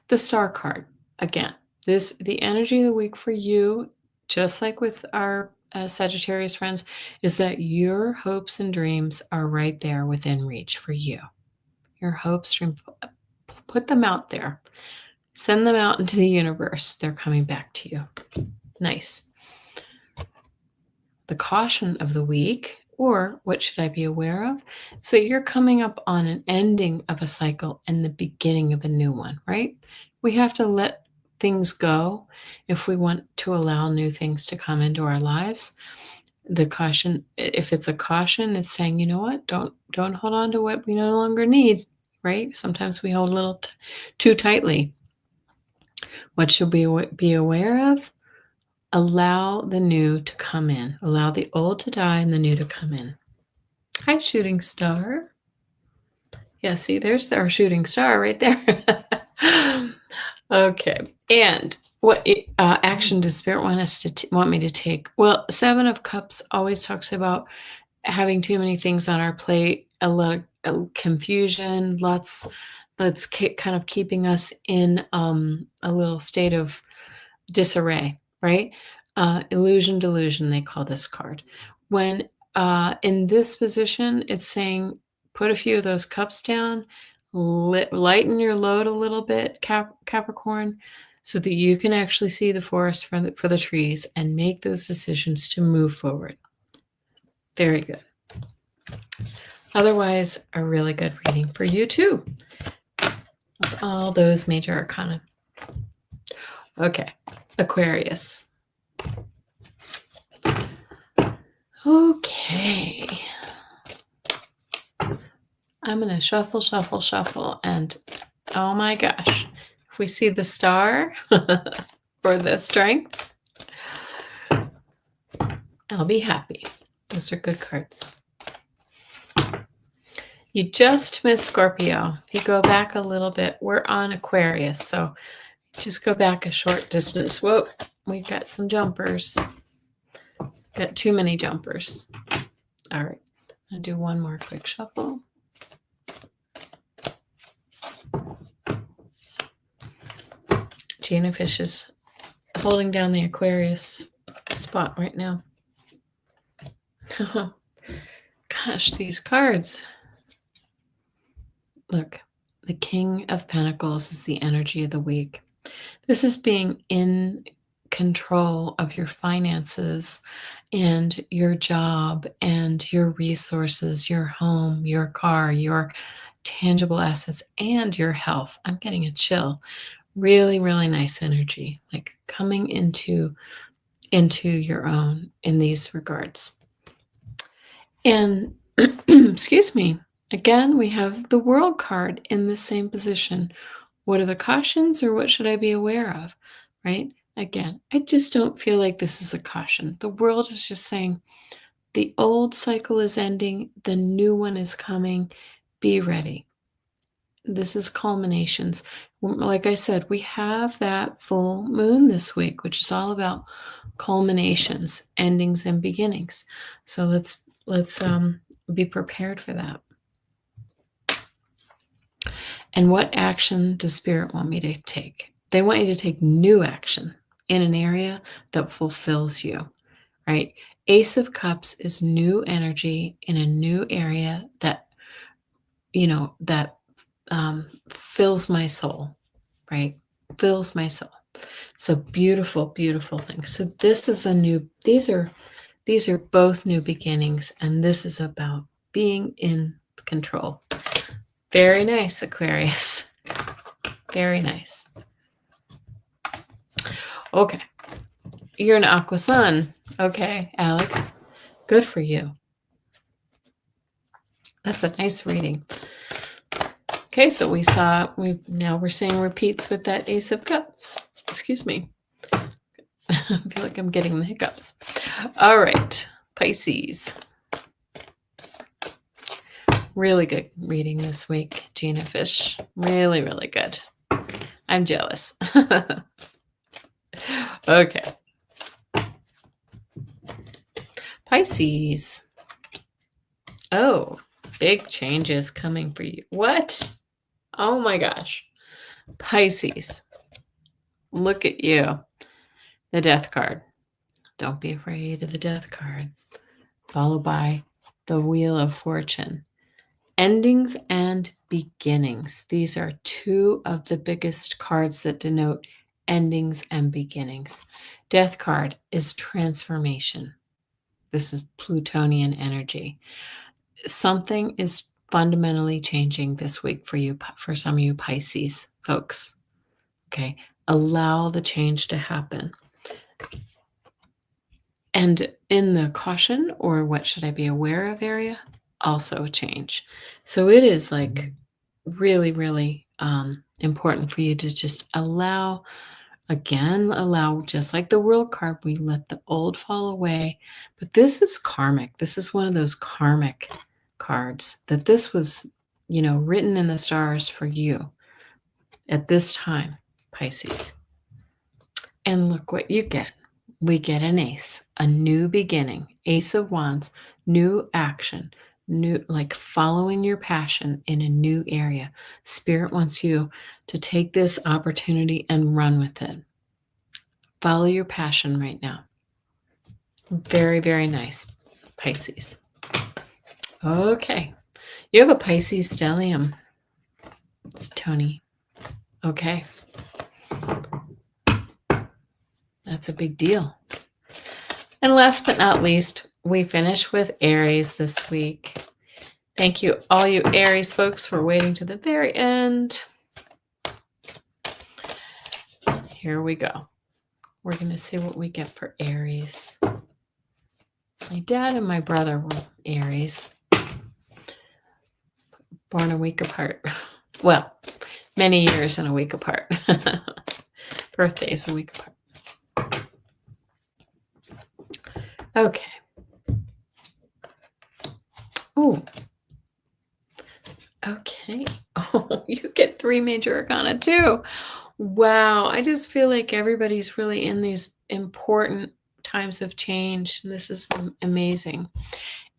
The star card. Again, the energy of the week for you, just like with our Sagittarius friends, is that your hopes and dreams are right there within reach for you. Your hopes, dreams, Put them out there. Send them out into the universe. They're coming back to you. Nice. The caution of the week, or what should I be aware of? So you're coming up on an ending of a cycle and the beginning of a new one, right? We have to let things go if we want to allow new things to come into our lives. The caution, if it's a caution, it's saying, you know what, don't hold on to what we no longer need, right? Sometimes we hold a little too tightly. What should we be aware of? Allow the new to come in. Allow the old to die and the new to come in. Hi, shooting star. Yeah, see, there's our shooting star right there. Okay. And what action does Spirit want us to want me to take? Well, Seven of Cups always talks about having too many things on our plate, a lot of confusion, lots kind of keeping us in a little state of disarray, right? Illusion, delusion, they call this card. When in this position, it's saying put a few of those cups down, lighten your load a little bit, Capricorn, so that you can actually see the forest for the trees and make those decisions to move forward. Very good. Otherwise, a really good reading for you too. Of all those major arcana. Okay, Aquarius. Okay. I'm going to shuffle, shuffle, shuffle. And oh my gosh, if we see the star for the strength, I'll be happy. Those are good cards. You just missed Scorpio. If you go back a little bit, we're on Aquarius. So just go back a short distance. Whoa, we've got some jumpers. Got too many jumpers. All right. I'll do one more quick shuffle. Gina Fish is holding down the Aquarius spot right now. Gosh, these cards. Look, the King of Pentacles is the energy of the week. This is being in control of your finances and your job and your resources, your home, your car, your tangible assets, and your health. I'm getting a chill. Really, really nice energy, like coming into your own in these regards. And excuse me, again, we have the World card in the same position. What are the cautions, or what should I be aware of, right? Again, I just don't feel like this is a caution. The World is just saying the old cycle is ending, the new one is coming, be ready. This is culminations. Like I said, we have that full moon this week, which is all about culminations, endings, and beginnings. So let's be prepared for that. And what action does Spirit want me to take? They want you to take new action in an area that fulfills you, right? Ace of Cups is new energy in a new area that, that fills my soul, right? Fills my soul. So beautiful, beautiful things. So this is these are both new beginnings, and this is about being in control. Very nice, Aquarius. Very nice. Okay. You're an Aqua Sun. Okay, Alex. Good for you. That's a nice reading. Okay, so now we're seeing repeats with that Ace of Cups. Excuse me. I feel like I'm getting the hiccups. All right, Pisces. Really good reading this week, Gina Fish. Really, really good. I'm jealous. Okay. Pisces. Oh, big changes coming for you. What? Oh my gosh. Pisces. Look at you. The Death card. Don't be afraid of the Death card. Followed by the Wheel of Fortune. Endings and beginnings. These are two of the biggest cards that denote endings and beginnings. Death card is transformation. This is Plutonian energy. Something is fundamentally changing this week for you, for some of you Pisces folks. Okay, allow the change to happen. And in the caution, or what should I be aware of area, also change. So it is like really, really important for you to just allow, just like the World card, we let the old fall away. But this is karmic. This is one of those karmic cards that this was, written in the stars for you at this time, Pisces. And look what you get. We get an ace, a new beginning, Ace of Wands, new action, new, like following your passion in a new area. Spirit wants you to take this opportunity and run with it. Follow your passion right now. Very, very nice, Pisces. Okay. You have a Pisces stellium. It's Tony. Okay. That's a big deal. And last but not least, we finish with Aries this week. Thank you, all you Aries folks, for waiting to the very end. Here we go. We're going to see what we get for Aries. My dad and my brother were Aries, born a week apart. Well, many years and a week apart. Birthdays a week apart. Okay. Oh. Okay. Oh, you get 3 major arcana too. Wow. I just feel like everybody's really in these important times of change. This is amazing.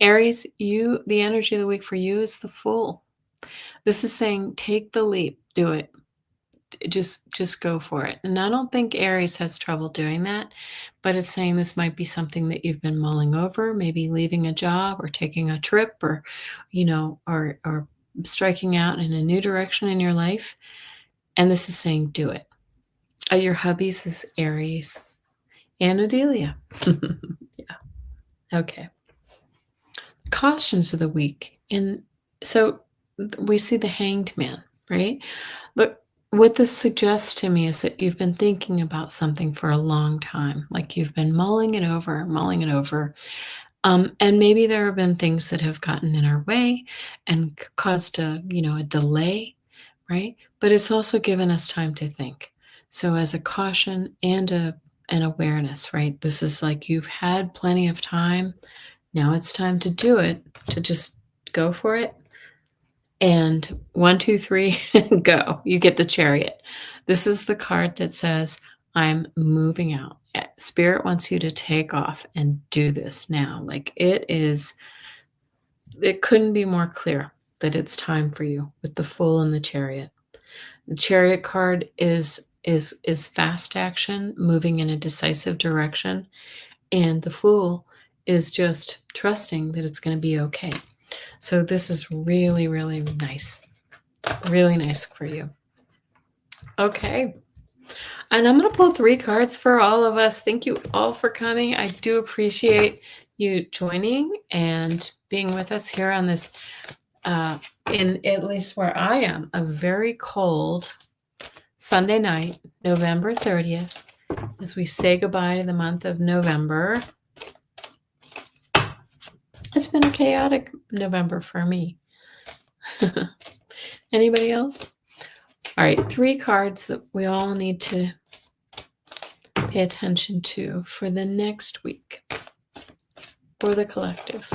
Aries, the energy of the week for you is the Fool. This is saying, take the leap, do it. Just go for it. And I don't think Aries has trouble doing that, but it's saying this might be something that you've been mulling over, maybe leaving a job or taking a trip, or, or striking out in a new direction in your life. And this is saying, do it. Your hubbies is Aries and Adelia. Yeah. Okay. Cautions of the week. And so we see the Hanged Man, right? But what this suggests to me is that you've been thinking about something for a long time, like you've been mulling it over. And maybe there have been things that have gotten in our way and caused a delay, right? But it's also given us time to think. So as a caution and an awareness, right? This is like you've had plenty of time. Now it's time to do it, to just go for it. And 1, 2, 3, go. You get the Chariot. This is the card that says, I'm moving out. Spirit wants you to take off and do this now. Like it couldn't be more clear that it's time for you with the Fool and the Chariot. The Chariot card is fast action, moving in a decisive direction. And the Fool is just trusting that it's going to be okay. So this is really, really nice. Really nice for you. Okay. And I'm going to pull 3 cards for all of us. Thank you all for coming. I do appreciate you joining and being with us here on this, in at least where I am, a very cold Sunday night, November 30th, as we say goodbye to the month of November. It's been a chaotic November for me. Anybody else? All right, 3 cards that we all need to pay attention to for the next week for the collective.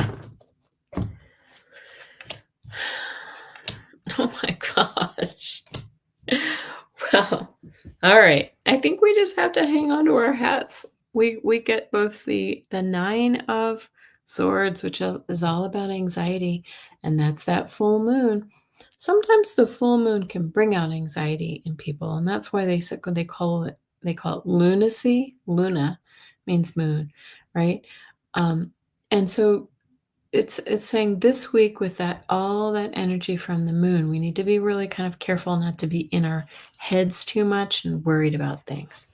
Oh my gosh. Well, all right. I think we just have to hang on to our hats. We get both the 9 of Swords, which is all about anxiety, and that's that full moon. Sometimes the full moon can bring out anxiety in people, and that's why they call it lunacy. Luna means moon, right? And so it's saying this week with that all that energy from the moon, we need to be really kind of careful not to be in our heads too much and worried about things.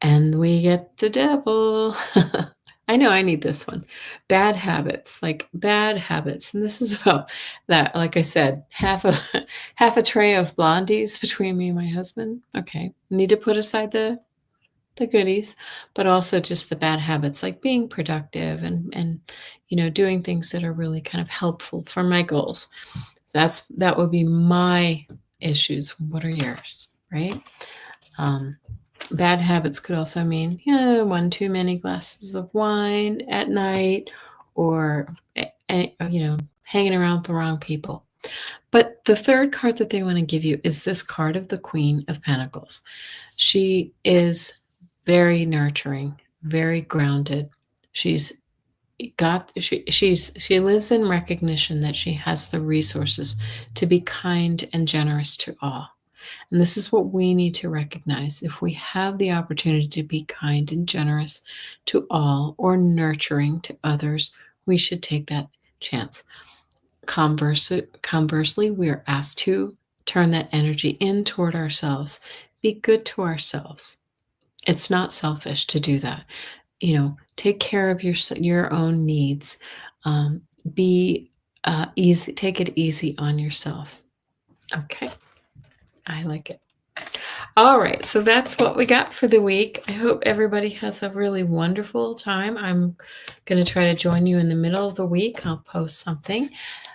And we get the devil. I know I need this one. Bad habits, like bad habits. And this is about that. Like I said, half a half a tray of blondies between me and my husband. Okay. Need to put aside the goodies, but also just the bad habits, like being productive and doing things that are really kind of helpful for my goals. So that would be my issues. What are yours? Right? Um, Bad habits could also mean, one too many glasses of wine at night, or hanging around with the wrong people. But the third card that they want to give you is this card of the Queen of Pentacles. She is very nurturing, very grounded. She's she lives in recognition that she has the resources to be kind and generous to all. And this is what we need to recognize. If we have the opportunity to be kind and generous to all or nurturing to others, we should take that chance. Conversely, we are asked to turn that energy in toward ourselves, be good to ourselves. It's not selfish to do that. Take care of your own needs. Be easy. Take it easy on yourself. Okay, I like it. All right, so that's what we got for the week. I hope everybody has a really wonderful time. I'm going to try to join you in the middle of the week. I'll post something.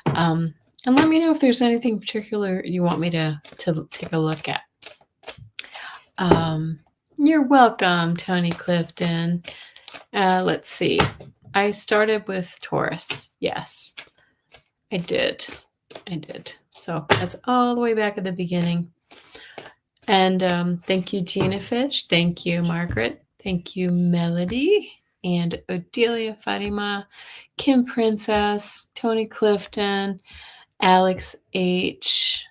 And let me know if there's anything particular you want me to take a look at. You're welcome, Tony Clifton. Let's see. I started with Taurus. Yes, I did. So that's all the way back at the beginning. And thank you, Gina Fish. Thank you, Margaret. Thank you, Melody and Odelia Fatima, Kim Princess, Tony Clifton, Alex H,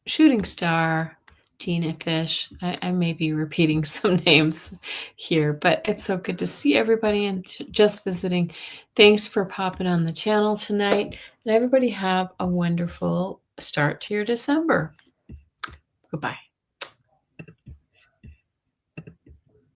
Shooting Star, Gina Fish. I may be repeating some names here, but it's so good to see everybody and just visiting. Thanks for popping on the channel tonight. And everybody have a wonderful start to your December. Goodbye.